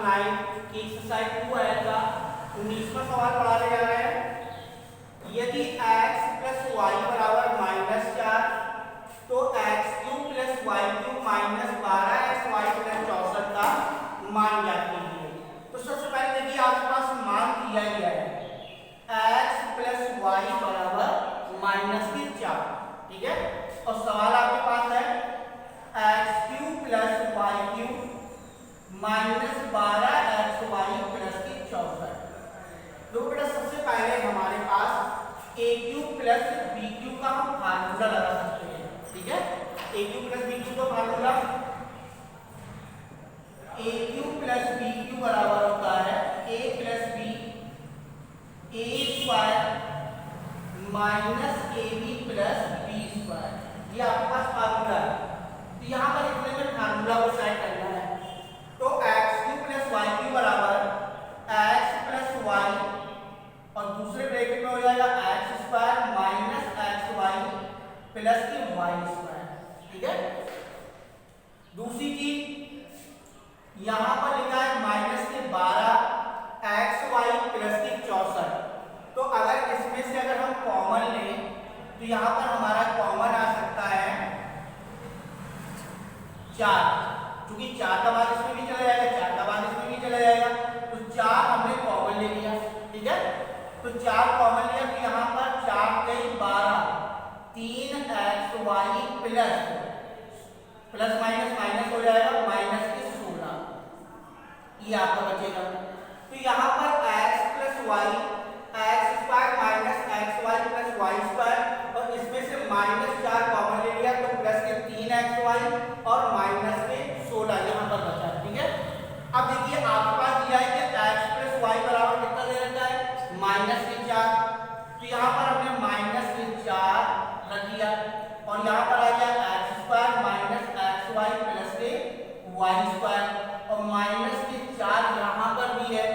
9 की एक्सरसाइज 2 आएगा 19वां सवाल पढ़ाने जा रहे हैं। यदि x + y = -4 तो x³ + y³ - 12xy + 64 का मान ज्ञात कीजिए। तो सबसे पहले देखिए आपके पास मान दिया गया है x + y = -4, ठीक है। और सवाल आपके पास है x³ + y³ - 12xy + 64। तो बेटा सबसे पहले हमारे पास a³ + b³ का हम फार्मूला लगा सकते हैं, ठीक है। a³ + b³ का फार्मूला a³ + b³ बराबर होता है a + b a² - ab + b²। ये आपके पास फार्मूला है। तो यहाँ पर इतने में फार्मूला को सेट करना है। तो x³ + y³ बराबर x + y और दूसरे ब्रैकेट में हो जाएगा x² - xy + y², ठीक है। दूसरी चीज यहां पर लिखा है -12xy + 64। तो अगर इसमें से अगर हम कॉमन लें तो यहां पर हमारा कॉमन आ सकता है 4, क्योंकि 4 का बाद इसमें भी चला जाएगा, 4 का बाद इसमें भी चला जाएगा। तो 4 हमने कॉमन ले लिया, ठीक है। तो 4 कॉमन लिया तो यहाँ पर 4 × 12 3xy प्लस माइनस माइनस हो जाएगा -16, ये आपका बचेगा। तो यहाँ पर x + y x² - xy + y² और इसमें से -4 कॉमन ले लिया तो प्लस के 3xy और माइनस के 16 यहाँ पर बचा, ठीक है। अब देखिए आपके पास दिया है कि x + y बराबर कितना दे रखा है -4। तो यहाँ पर हमने -4 रख दिया और यहाँ पर आ गया x² - xy + y² और -4 यहाँ पर भी है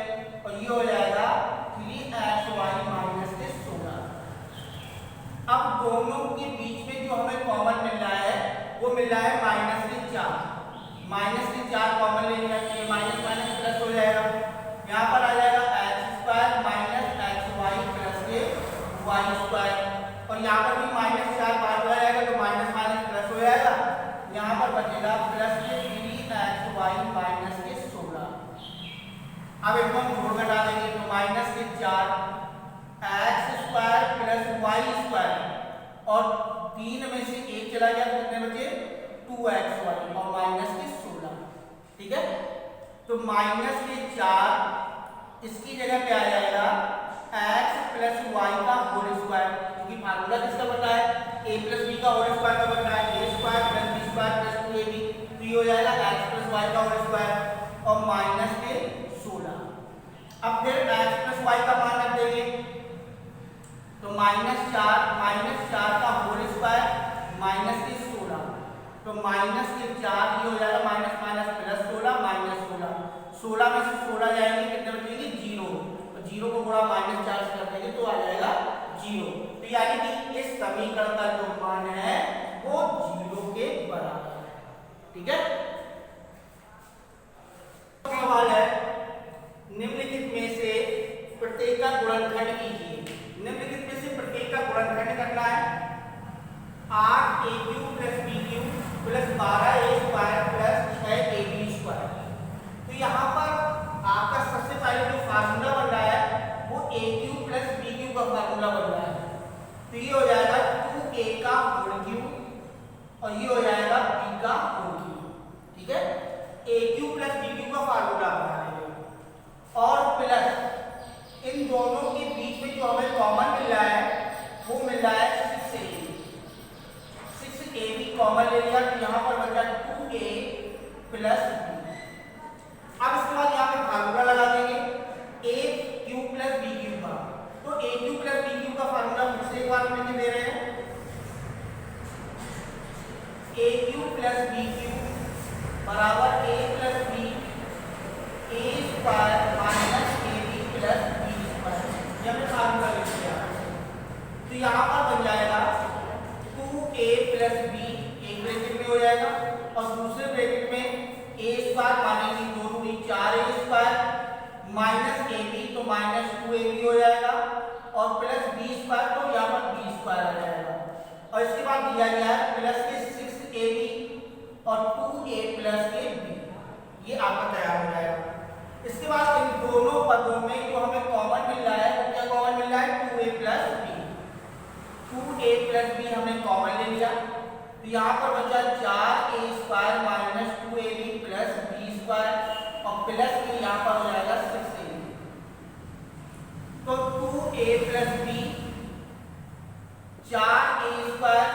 और ये हो जाएगा 3xy - 16। अब दोनों के बीच में जो हमें कॉमन मिल रहा है वो मिल रहा है -4 कॉमन ले लिया, ये माइनस माइनस प्लस हो जाएगा। यहाँ पर आ जाएगा x² - xy + y² और यहाँ पर भी -4 बार हो जाएगा तो माइनस माइनस प्लस हो जाएगा। यहाँ पर बचेगा प्लस के 3xy - 16। अब इसको हम जोड़ घटा देंगे तो -4 x² + y² और 3 में से 1 चला गया तो कितने बचे 2xy और -16, ठीक है। तो -4 इसकी जगह पे आ जाएगा x + y का होल स्क्वायर, क्योंकि फार्मूला किसका बता है a + b का होल स्क्वायर का बता है a² + b² + 2ab। तो ये हो जाएगा x + y का होल स्क्वायर और -16। अब फिर x + y का मान रख देंगे तो -4 का होल स्क्वायर -16 तो -4 ये हो जाएगा माइनस माइनस प्लस 16 में से 16 जाएंगे कितने बचेंगे 0 और 0 को गुणा -4 से कर देंगे तो आ जाएगा 0। तो यानी कि इस समीकरण का जो मान है वो 0 के बराबर है, ठीक है। सवाल है निम्नलिखित में से प्रत्येक का गुणनखंड कीजिए। निम्नलिखित में से प्रत्येक का गुणनखंड करना है 8a³ + b³ + 12a² + 6ab²। तो यहाँ पर आपका सबसे पहले जो फार्मूला बन रहा है वो a³ + b³ का फार्मूला बन रहा है। तो ये हो जाएगा 2a का होल क्यूब और ये हो जाएगा b का होल क्यूब, ठीक है। a³ + b³ का फार्मूला बना देंगे और प्लस इन दोनों के बीच में जो हमें कॉमन मिल रहा है वो मिल रहा है 6ab कॉमन ले लिया तो यहाँ पर बचा 2a + b। अब इसके बाद यहाँ पे फार्मूला लगा देंगे a³ + b³ का। तो a³ + b³ का फार्मूला फिर से एक बार लिख दे रहे हैं a³ + b³ बराबर a + b a² - ab + b²। ये हमने फार्मूला लिख दिया। तो यहाँ पर बन जाएगा 2a + b एक ब्रैकेट में हो जाएगा और दूसरे ब्रैकेट में a² मानेंगे 2 × 4a² माइनस ए बी तो माइनस 2ab हो जाएगा और प्लस बी स्क्वायर तो यहाँ पर बी स्क्वायर आ जाएगा। और इसके बाद दिया गया है प्लस के 6ab और 2a प्लस के b, ये आपका तैयार हो जाएगा। इसके बाद इन दोनों पदों में जो हमें कॉमन मिल रहा है वो क्या कॉमन मिल रहा है 2a plus b, 2a plus b हमने कॉमन ले लिया तो यहाँ पर बचा 4a square minus 2ab plus b square और प्लस के यहाँ पर हो जाएगा 6a। तो 2a plus b 4a square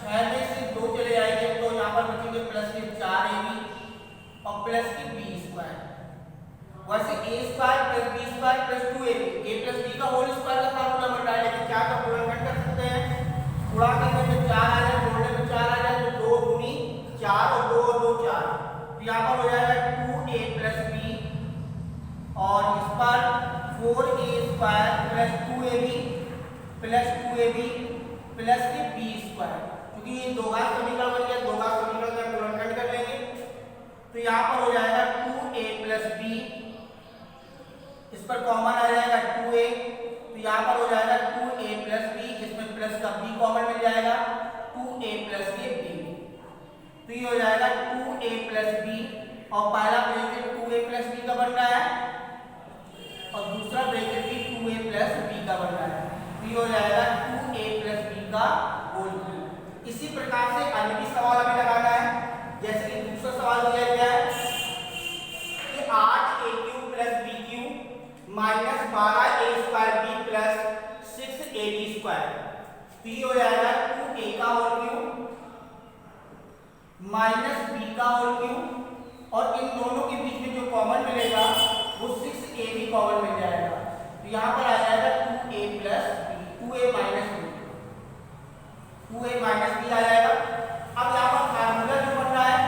6 में से 2 चले जाएंगे तो यहाँ पर बचेंगे प्लस के 4ab और प्लस की b स्क्वायर। वैसे a square plus b square plus 2ab a plus b का होल स्क्वायर का फार्मूला बन रहा है, लेकिन क्या का गुणनखंड कर सकते हैं, गुणा करने में 4 आ जाए, जोड़ने में 4 आ जाए तो 2 दूनी 4 और 2 और 2 4, तो यहाँ पर हो जाएगा 2a प्लस b और इस पर 4a square plus 2ab plus के b स्क्वायर, क्योंकि ये दो घात समीकरण बन गया, दो घात समीकरण का गुणनखंड कर लेंगे तो यहाँ पर हो जाएगा 2a प्लस b, इस पर कॉमन आ जाएगा 2a तो यहाँ पर हो जाएगा 2a प्लस b, इसमें प्लस का b कॉमन मिल जाएगा 2a प्लस के b, तो ये हो जाएगा 2a प्लस b और पहला ब्रैकेट 2a प्लस b का बन रहा है और दूसरा ब्रैकेट भी 2a प्लस b का बन रहा है, तो ये हो जाएगा 2a प्लस b का होल क्यूब। इसी प्रकार से अन्य भी सवाल हमें लगाना है, जैसे कि दूसरा सवाल दिया गया है कि 8a cube plus b cube minus 12a square b plus 6ab square, तो ये हो जाएगा 2a का होल क्यूब माइनस b का होल क्यूब और इन दोनों के बीच में जो कॉमन मिलेगा वो 6ab कॉमन मिल जाएगा, तो यहाँ पर आ जाएगा 2a plus b, 2a minus b, 2a minus b आ जाएगा। अब यहाँ पर फार्मूला जो बन रहा है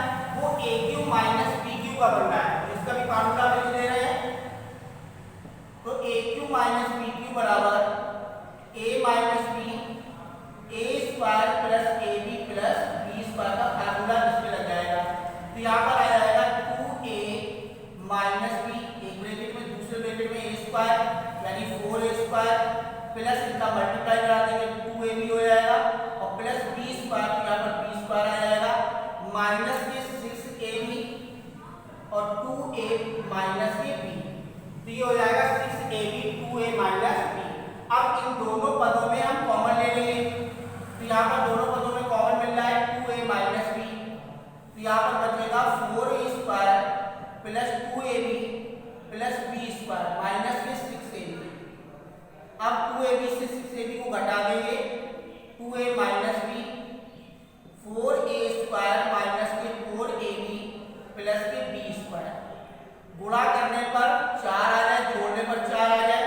वो a cube minus b cube का बन रहा है, इसका भी फार्मूला लिख दे रहे हैं, तो a cube minus b cube बराबर a minus b a square plus ab plus b square का फार्मूला इस पे लग जाएगा, तो यहाँ पर आ जाएगा 2a माइनस b, एक ब्रैकेट में दूसरे ब्रैकेट में a स्क्वायर यानी 4a स्क्वायर प्लस इनका मल्टीप्लाई करा देंगे 2ab हो जाएगा और प्लस b स्क्वायर, तो यहाँ पर b स्क्वायर आ जाएगा माइनस के 6ab और 2a माइनस के b, तो ये हो जाएगा 6ab 2a माइनस b। अब इन दोनों पदों में हम कॉमन ले लेंगे, तो यहाँ पर दोनों पदों में कॉमन मिल रहा है 2a माइनस b, तो यहाँ पर बचेगा 4a square plus 2ab plus b square minus के 6ab। अब 2ab से 6ab को घटा देंगे 2a minus b 4a square minus के 4ab प्लस के b स्क्वायर, गुणा करने पर 4 आ जाए, जोड़ने पर 4 आ जाए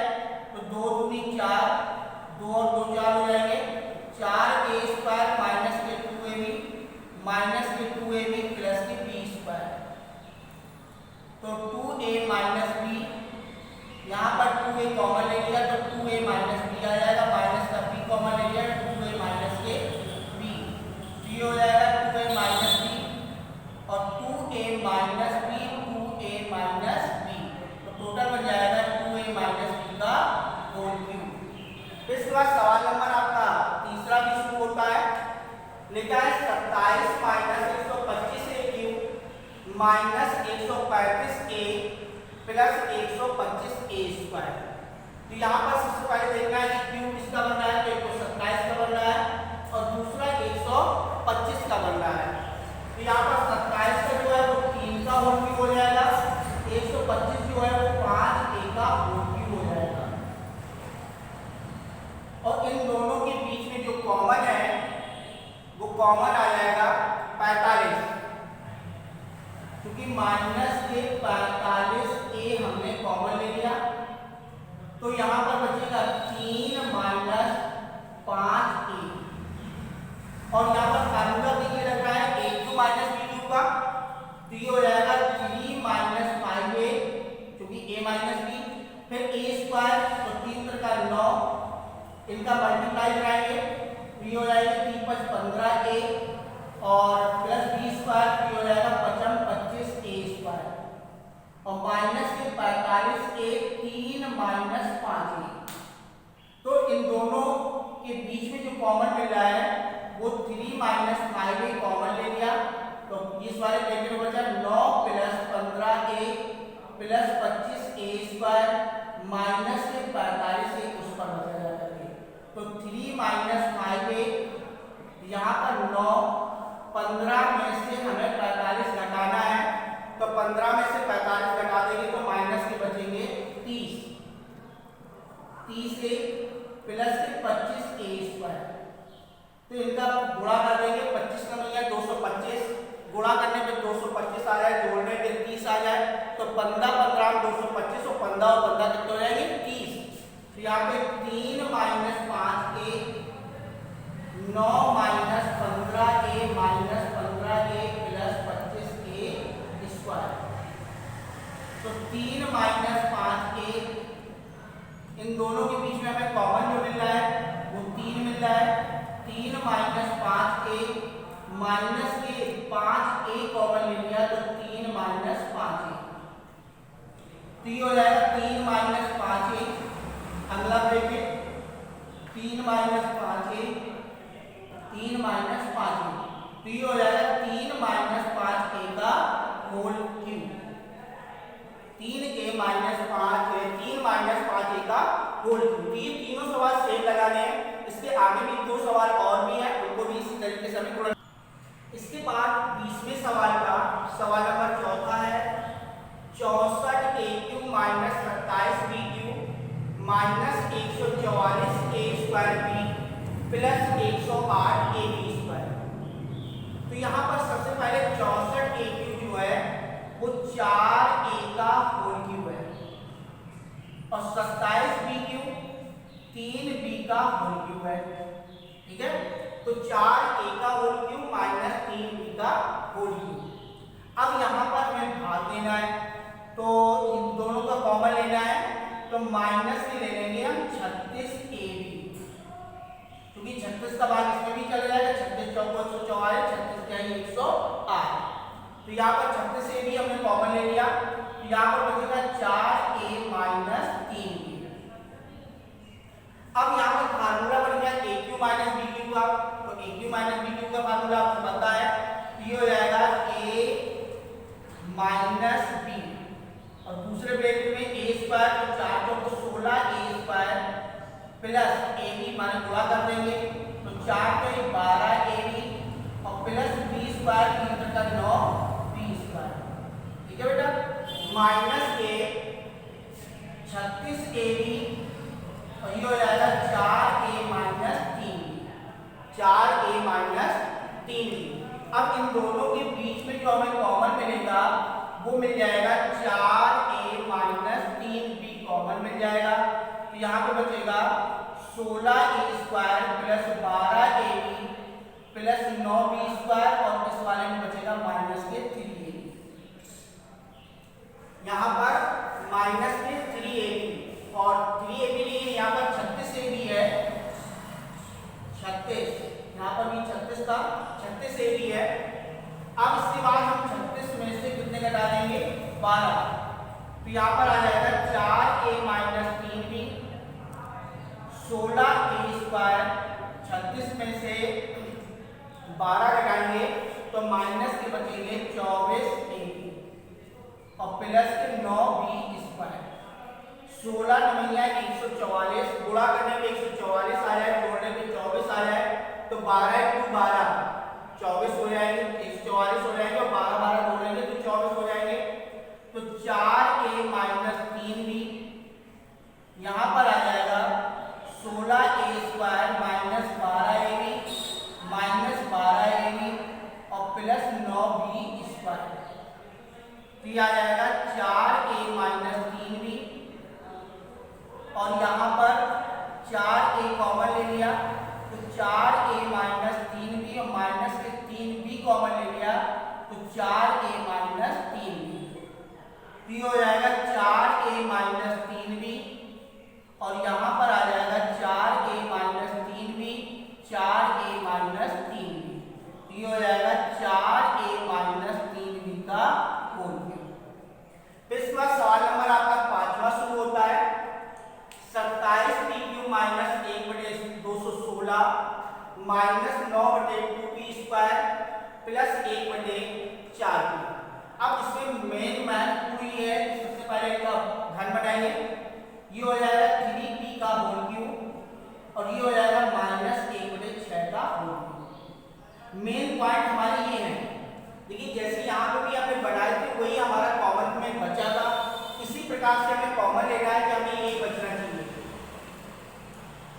तो 2 दूनी 4, 2 और 2 4 हो जाएंगे, 4a स्क्वायर माइनस के 2ab माइनस के 2ab प्लस के b स्क्वायर, तो 2a माइनस b, यहाँ पर 2a कॉमन ले लिया तो 2a माइनस b आ जाएगा, माइनस का b कॉमन ले लिया 2a माइनस के b, तो ये हो जाएगा 2a माइनस b और 2a minus b 2a minus b, तो टोटल बन जाएगा 2a माइनस b का होल क्यूब। इसके बाद सवाल नंबर आपका तीसरा भी शुरू होता है, लिखा है 27 minus 125a cube minus 135a plus 125a square, तो यहाँ पर सबसे पहले देखना है कि क्यूब किसका बन रहा है, तो 127 का बन रहा है और दूसरा 125 का बन रहा है, तो यहाँ पर 27 का जो है वो 3 का होल क्यूब हो जाएगा, 125 जो है वो 5a का होल क्यूब हो जाएगा और इन दोनों के बीच में जो कॉमन है वो कॉमन आ जाएगा 45, क्योंकि माइनस के 45a हमने कॉमन ले लिया, तो यहाँ पर बचेगा 3 माइनस 5a और यहाँ पर फार्मूला देखिए लग रहा है a cube minus b cube का, तो ये हो जाएगा 3 माइनस 5a क्योंकि a माइनस b, फिर a स्क्वायर तो 3 का 9, इनका मल्टीप्लाई कराएंगे तो ये हो जाएगा 3 + 15a और प्लस b स्क्वायर, तो ये हो जाएगा 25a स्क्वायर, और माइनस के 45 ए 3 माइनस 5 ए। तो इन दोनों के बीच में जो कॉमन मिल रहा है वो 3 माइनस 5 ए कॉमन ले लिया, तो इस वाले ब्रैकेट में बचा 9 प्लस 15 ए प्लस 25 ए स्क्वायर माइनस के 45 ए उस पर बचा जाता है। तो 3 माइनस 5 ए यहाँ पर 9, 15 में से हमें 45 घटाना है, तो 15 में से 45 घटा देंगे तो माइनस के बचेंगे 30, 30 ए प्लस के 25 ए स्क्वायर। तो इनका गुणा कर देंगे, 25 का मिल गया 225, गुणा करने पे 225 आ जाए, जोड़ने पे 30 आ जाए, तो 15 15 225 और 15 और 15 कितने हो जाएंगे 30। तो यहाँ पे 3 माइनस 5 ए 9 माइनस 15 ए माइनस 15 ए प्लस 25 ए स्क्वायर। तो 3 माइनस 5 ए, इन दोनों के बीच में हमें कॉमन जो मिल रहा है वो 3 मिल रहा है। 3 माइनस 5 ए माइनस के 5 ए कॉमन ले लिया तो 3 माइनस 5 ए, तो ये हो जाएगा 3 माइनस 5 ए। अगला ब्रैकेट 3 माइनस 5 ए 3 माइनस 5 ए, तो ये हो जाएगा 3 माइनस 5 ए का होल क्यूब। 3 ए माइनस 5 ए 3 माइनस 5 ए का होल क्यूब। ये तीनों सवाल सेम लगाने हैं। इसके आगे भी 2 सवाल और भी हैं, उनको भी इसी तरीके से हमें पूरा। इसके बाद 20वें सवाल का सवाल नंबर 4 है 64 A cube minus 27 B cube minus 144 A square B plus 108 A B square. तो यहाँ पर सबसे पहले 64 ए क्यूब जो है वो 4 ए का होल क्यूब है और 27 बी क्यूब 3 बी का होल क्यूब है। ठीक है, तो 4 ए का होल क्यूब माइनस 3 बी का होल क्यूब। अब यहाँ पर हमें भाग लेना है, तो इन दोनों का कॉमन लेना है, तो माइनस से ले लेंगे हम 36 ए बी, क्योंकि 36 का भाग इसमें भी चला जाएगा। 36 चौको 144, 36 क्या है 108। तो यहाँ पर 36 ए बी हमने कॉमन ले लिया, तो यहाँ पर बचेगा 4 ए माइनस 3 बी। अब यहाँ पर फार्मूला बन गया ए क्यू माइनस बी क्यू का, तो ए क्यू माइनस बी क्यू का फार्मूला आपको पता है, ये हो जाएगा ए माइनस बी और दूसरे ब्रैकेट में ए स्क्वायर, तो 4 चौको 16 A square plus A B माने गुणा कर देंगे, तो 4 के 12 ए बी और प्लस बी स्क्वायर 3 का 9 बी स्क्वायर। ठीक है बेटा, माइनस के 36 ए बी और ये हो जाएगा 4 A minus 3 B, 4 A minus 3 B. अब इन दोनों के बीच में जो हमें कॉमन मिलेगा वो मिल जाएगा 4 ए माइनस 3 बी कॉमन मिल जाएगा। तो यहाँ पे बचेगा 16 A square plus 12 A B plus 9 B square और इस वाले में बचेगा माइनस के 3 ए बी। यहाँ पर माइनस के 3 ए बी और 3 ए बी नहीं, यहाँ पर 36 ए बी है, 36, यहाँ पर भी 36 का 36 ए बी है। अब इसके बाद हम 36 में से कितने घटा देंगे 12, तो यहाँ पर आ जाएगा 4 A minus 3 B 16 A square, 36 में से 12 घटाएंगे तो माइनस के बचेंगे 24 ए बी और प्लस के 9 बी स्क्वायर। 16 नमैया 144, गुणा करने पे 144 आ जाए, जोड़ने पे 24 आ जाए, तो 12 × 12 24 हो जाएंगे, 144 हो जाएंगे और 12 12 जोड़ेंगे तो 24 हो जाएंगे। तो 4 ए माइनस 3 बी यहाँ पर आ जाएगा 16 A square minus 12 A B minus 12 A B और प्लस 9 बी स्क्वायर। तो ये आ जाएगा 4 ए माइनस 3 बी और यहाँ पर 4 ए कॉमन ले लिया, तो 4 ए माइनस 3 बी और माइनस के 3 बी कॉमन ले लिया, तो 4 ए माइनस 3 बी। तो ये हो जाएगा 4 ए माइनस 3 बी और यहाँ पर आ जाएगा 4 A minus 3 B 4 A minus 3 B. तो ये हो जाएगा 4 ए माइनस 3 बी का होल क्यूब। जाएंगे, ये हो जाएगा 3p का होल क्यूब और ये हो जाएगा -1/6 का होल क्यूब। मेन पॉइंट हमारे ये है, देखिए जैसे यहाँ पे भी हमने बढ़ाई थी वही हमारा कॉमन में बचा था, इसी प्रकार से हमें कॉमन लेना है कि हमें ये बचना चाहिए।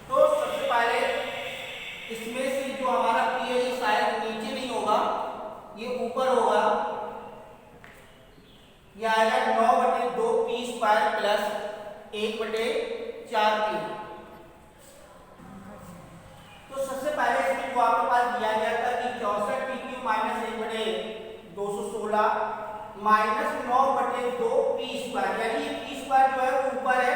तो सबसे पहले इसमें से जो हमारा p है ये शायद नीचे नहीं होगा, ये ऊपर होगा, ये आएगा 9/2p² प्लस 1/4p। तो सबसे पहले इसमें जो आपके पास दिया गया था कि 64p³ माइनस 1/216 माइनस 9/2p², यानी ये p² जो है वो ऊपर है,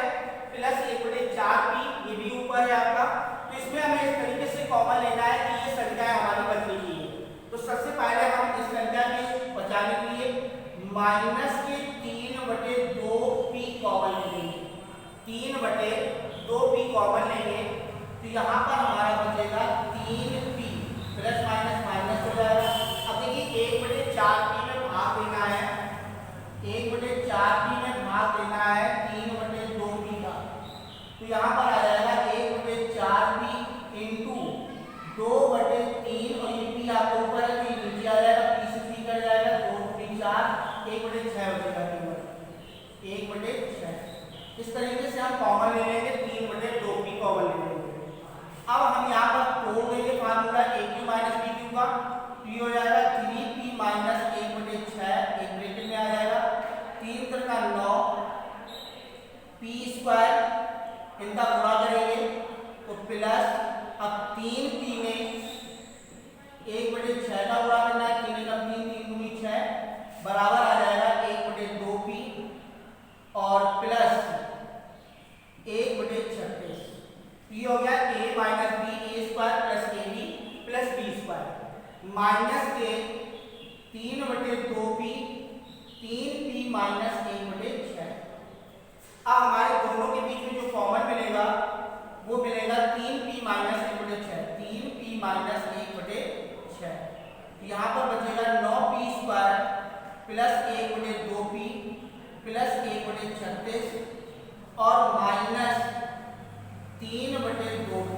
प्लस 1/4p ये भी ऊपर है आपका। तो इसमें हमें इस तरीके से कॉमन लेना है कि ये संख्या हमारी बचनी चाहिए। तो सबसे पहले हम इस संख्या के बचाने के लिए माइनस के 3/2p कॉमन लेंगे, 3/2p कॉमन लेंगे, तो यहाँ पर हमारा बचेगा 3p, प्लस माइनस माइनस हो जाएगा। अब देखिए 1/4p में भाग देना है, 1/4p में भाग देना है 3/2p का, तो यहाँ पर आ जाएगा 1/4p इंटू 2/3 और ये p आपको ऊपर है तो ये नीचे आ जाएगा, p से p कट जाएगा, 2×3 4, 1/6 बचेगा केवल 1/6। इस तरीके से हम कॉमन ले लेंगे, 3/2p कॉमन ले लेंगे। अब हम यहाँ पर तोड़ देंगे फार्मूला aq माइनस pq का, तो ये हो जाएगा 3p माइनस 1/6 एक ब्रैकेट में आ जाएगा, 3 × 9 p² इनका गुणा करेंगे तो प्लस, अब 3p में 1/6 का गुणा करना है, 3 × 3 3 दूनी 6 बराबर आ जाएगा 1/2p और प्लस 1/36। ये हो गया a minus b a² plus ab plus b² minus के 3/2p 3p माइनस 1/6। अब हमारे दोनों के बीच में जो कॉमन मिलेगा वो मिलेगा 3p माइनस 1/6, 3p माइनस 1/6। यहाँ पर बचेगा 9p² प्लस 1/2p प्लस 1/36 और माइनस 3/2p,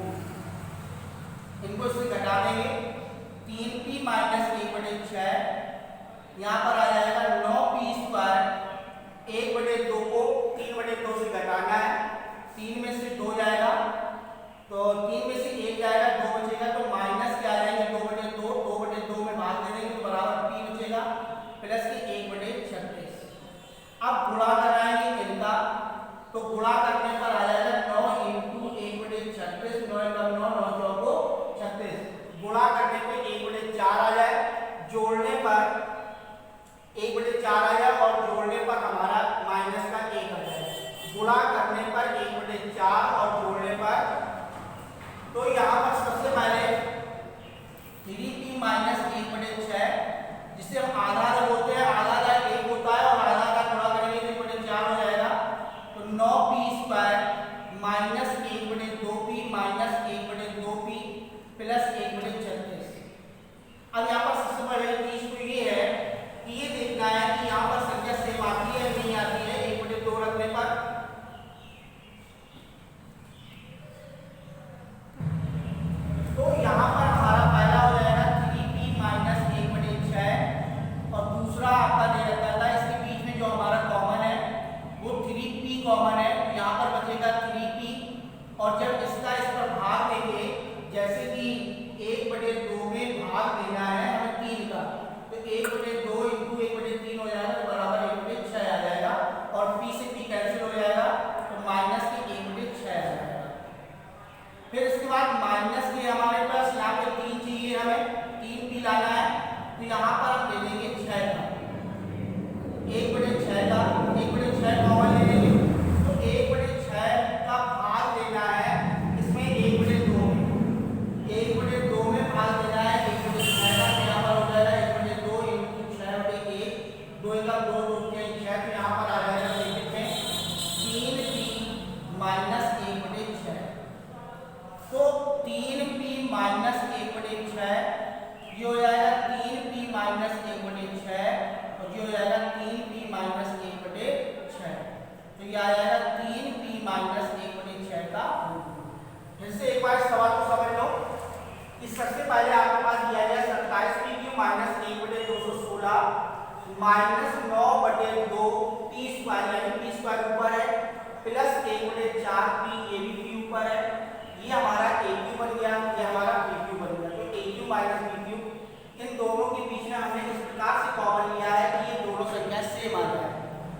इनको इससे घटा देंगे, 3p माइनस 1/6 यहाँ पर आ जाएगा 9p², 1/2 को 3/2 से घटाना है, 3 में से 2 जाएगा तो 3 में से 1 जाएगा, 2 बचेगा, तो माइनस क्या आ जाएंगे 2/2, 2/2 में भाग दे देंगे तो बराबर p बचेगा प्लस के 1/36। अब गुणा कराएंगे इनका, तो गुणा करने पर आ जाएगा 9 इंटू 1/36, 9 × 9 9 चौको 36, गुणा करने पे 1/4 आ जाए, जोड़ने पर 1/4 आ जाए और जोड़ने पर हमारा माइनस का 1 आ जाए, गुणा करने पर 1/4 और जोड़ने पर, तो यहाँ पर सबसे पहले 3p माइनस 1/6 जिसे हम आधा जब होते हैं, आधा का 1 होता है और आधा का गुणा करेंगे तो 1/4 हो जाएगा, तो 9p²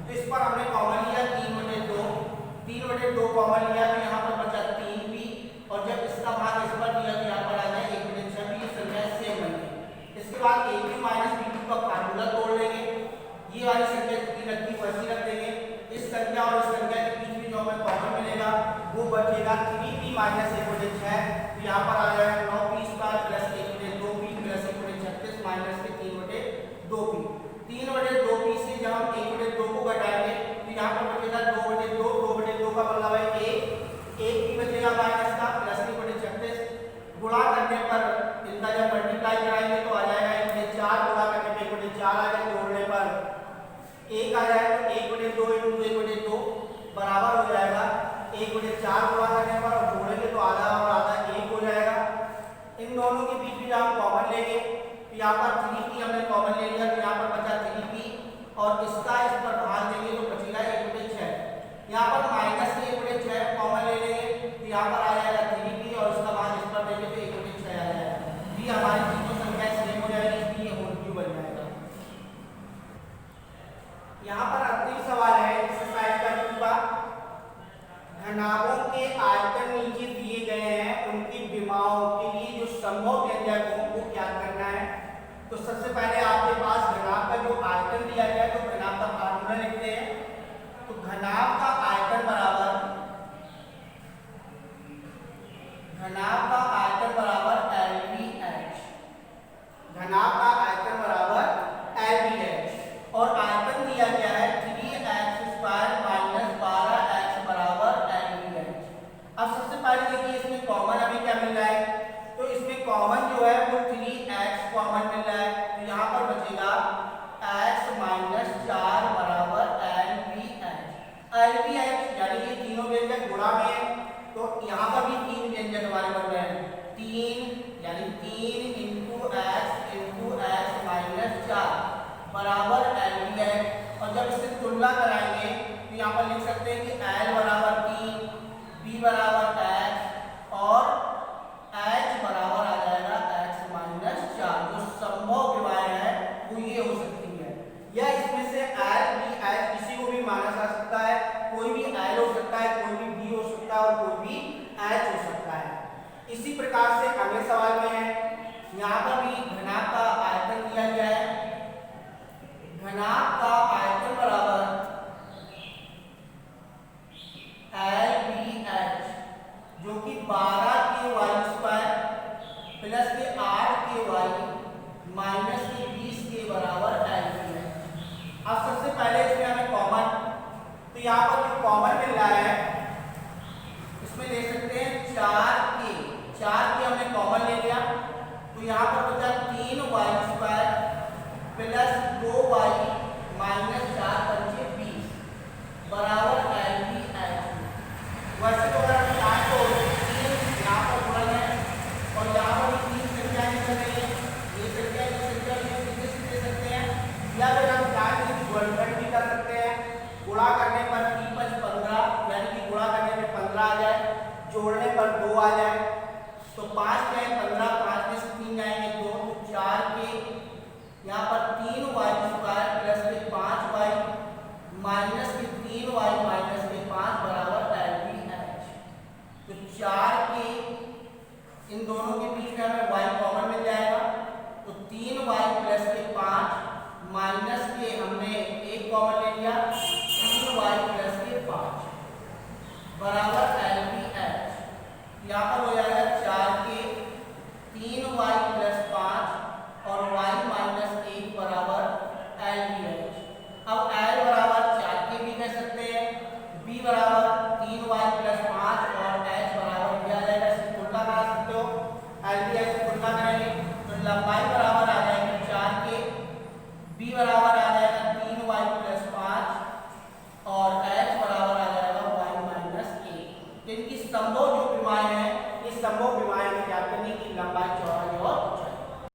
तो इस पर हमने कॉमन लिया 3/2, 3/2 कॉमन लिया तो यहाँ पर बचा 3b, और जब इसका भाग इस पर दिया तो यहाँ पर आ जाए 1/6 भी, ये संख्या सेम बन गई। इसके बाद a2 माइनस b2 का फार्मूला तोड़ लेंगे, ये वाली संख्या जितनी रखी वैसी रख देंगे, इस संख्या और इस संख्या के बीच में जो हमें कॉमन मिलेगा वो बचेगा 3b माइनस 1/6, तो यहाँ पर आ जाएगा 9p² plus 1/2p plus 1/36 minus के 3/2p। 3/2p से जब हम 1/2 को घटाएंगे तो यहाँ पर बचेगा 2/2, 2/2 का मतलब है 1 भी बचेगा माइनस का प्लस 1/36, गुणा करने पर इनका जब मल्टीप्लाई कराएंगे तो आ जाएगा 1/4, गुणा करने पे 1/4 आ जाएगा, जोड़ने पर 1 आ जाएगा तो 1/2 × 1/2 बराबर हो जाएगा 1/4, गुणा करने पर और जोड़ेंगे तो आधा और आधा 1 हो जाएगा। इन दोनों के बीच में हम कॉमन लेंगे तो यहाँ पर 3p हमने कॉमन ले लिया तो यहाँ पर बचा 3p, और इसका इस पर भाग देंगे तो बचेगा 1/6। यहाँ पर माइनस के 1/6 कॉमन ले लेंगे तो यहाँ पर आ जाएगा 3p, और इसका भाग इस पर देंगे तो 1/6 आ जाएगा। ये हमारी तीनों संख्या सेम हो जाएगी, इसलिए होल क्यूब बन जाएगा। यहाँ पर अंतिम सवाल है एक्सरसाइज का 2 का, घनाभों के आयतन नीचे दिए गए हैं, उनकी विमाओं के लिए जो संभव व्यंजक हो वो क्या करना है। तो सबसे पहले आपके पास घनाभ का जो आयतन दिया गया है तो घनाभ का फार्मूला लिखते हैं। तो घनाभ का आयतन बराबर LBH, घनाभ का आयतन बराबर LBH, और आयतन दिया गया है 3x² माइनस 12x बराबर LBH। अब सबसे पहले देखिए इसमें कॉमन हमें क्या मिल रहा है, तो इसमें कॉमन जो है वो 3x कॉमन मिल रहा है, तो यहाँ पर बचेगा x माइनस 4 बराबर LBH यानी ये तीनों व्यंजक गुणा में है, तो यहाँ पर भी 3 व्यंजक हमारे बन रहे हैं, 3 यानी 3 × x माइनस 4 बराबर LBH। और जब इससे तुलना कराएंगे तो यहाँ पर लिख सकते हैं कि L बराबर 3, B बराबर x और H बराबर आ जाएगा x माइनस 4। जो संभव विमाएं हैं वो ये हो सकती है, या इसमें से L, B, H किसी को भी माना जा सकता है, कोई भी L हो सकता है, कोई भी B हो सकता है और कोई भी H हो सकता है। इसी प्रकार से अगले सवाल में है, यहाँ पर भी घनाभ का आयतन दिया गया है, घनाभ का आयतन बराबर LBH जो कि 12KY² प्लस के 8KY माइनस के 20 के बराबर LBH। अब सबसे पहले इसमें हमें कॉमन, तो यहाँ पर जो कॉमन मिल रहा है इसमें ले सकते हैं 4K हमने कॉमन ले लिया, तो यहाँ पर बचा 3y² प्लस 2y माइनस 4 × 20 बराबर LBH। वैसे तो अगर हम चाहें तो 3 यहाँ पर गुणन है और यहाँ पर भी 3 संख्याएं निकल रही है, ये संख्या सीधे सीधे सकते हैं, या फिर हम चाहें तो गुणनखंड भी कर सकते हैं। गुणा करने पर 3 × 5 15 यानी कि गुणा करने पे 15 आ जाए, जोड़ने पर 2 आ जाए, तो 5 में 15, 5 में से 3 जाएंगे 2, तो 4K यहाँ पर 3y² प्लस के 5y माइनस के 3y माइनस के 5 बराबर LBH। तो 4K इन दोनों के बीच में हमें y कॉमन मिल जाएगा, तो 3y प्लस के 5 माइनस के हमने 1 कॉमन ले लिया, 3y प्लस के 5 बराबर LBH। यहाँ पर हो जाएगा 4K 3y प्लस 5 और y माइनस 1 बराबर LBH। अब L बराबर 4K भी कह सकते हैं, B बराबर 3y प्लस 5 और H बराबर दिया जाएगा, इसकी तुलना करा सकते हो, LBH की तुलना करेंगे तो लंबाई बराबर आ जाएगी 4K, B बराबर आ जाएगा 3y प्लस 5 और H बराबर आ जाएगा y माइनस 1। तो इनकी संभव जो विमाएं हैं, इस संभव विमाएं में क्या करनी की लंबाई